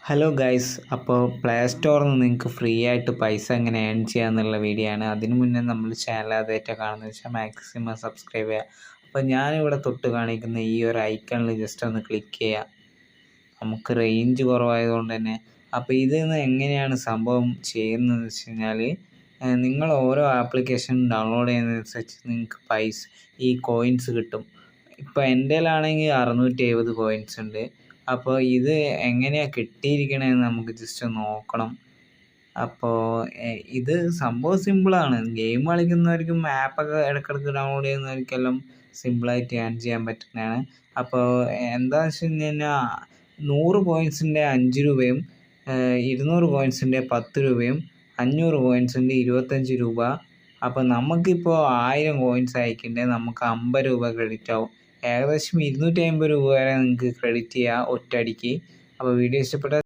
Hello guys, അപ്പോൾ play സ്റ്റോറിൽ നിന്ന് നിങ്ങൾക്ക് ഫ്രീ ആയിട്ട് പൈസ എങ്ങനെ ഏൺ ചെയ്യാമെന്നുള്ള വീഡിയോ ആണ്. അതിന് മുന്നേ നമ്മൾ ചാനൽ ആദ്യമായിട്ട് കാണുന്നത് വെച്ചാൽ മാക്സിമം സബ്സ്ക്രൈബ് ചെയ്യുക. അപ്പോൾ ഞാനിവിടെ തൊട്ട് കാണിക്കുന്ന ഈ ഒരു ഐക്കണിൽ ജസ്റ്റ് ഒന്ന് ക്ലിക്ക് ചെയ്യുക. നമുക്ക് റേഞ്ച് കുറവായതുകൊണ്ട് തന്നെ അപ്പോൾ ഇതിൽ എങ്ങനെയാണ് സംഭവം ചെയ്യുന്നതെന്ന് വെച്ച് കഴിഞ്ഞാൽ, നിങ്ങൾ ഓരോ ആപ്ലിക്കേഷൻ ഡൗൺലോഡ് ചെയ്യുന്നതനുസരിച്ച് നിങ്ങൾക്ക് പൈസ ഈ കോയിൻസ് കിട്ടും. ഇപ്പോൾ എൻ്റെ ആണെങ്കിൽ 670 കോയിൻസ് ഉണ്ട്. അപ്പോൾ ഇത് എങ്ങനെയാണ് കിട്ടിയിരിക്കണതെന്ന് നമുക്ക് ജസ്റ്റ് നോക്കണം. അപ്പോൾ ഇത് സംഭവം സിമ്പിളാണ്. ഗെയിം കളിക്കുന്നവർക്കും ആപ്പൊക്കെ ഇടയ്ക്കിടയ്ക്ക് ഡൗൺലോഡ് ചെയ്യുന്നവർക്കെല്ലാം സിമ്പിളായിട്ട് ഏൺ ചെയ്യാൻ പറ്റുന്നതാണ്. അപ്പോൾ എന്താണെന്ന് വെച്ച് കഴിഞ്ഞാൽ 100 കോയിൻസിൻ്റെ 5 രൂപയും 200 കോയിൻസിൻ്റെ 10 രൂപയും 500 കോയിൻസിൻ്റെ 25 രൂപ. അപ്പോൾ നമുക്കിപ്പോൾ 1000 കോയിൻസ് അയക്കേണ്ടത് നമുക്ക് 50 രൂപ ക്രെഡിറ്റ് ആവും. ഏകദേശം 250 രൂപ വരെ നിങ്ങൾക്ക് ക്രെഡിറ്റ് ചെയ്യാം ഒറ്റയടിക്ക്. അപ്പോൾ വീഡിയോ ഇഷ്ടപ്പെട്ടാൽ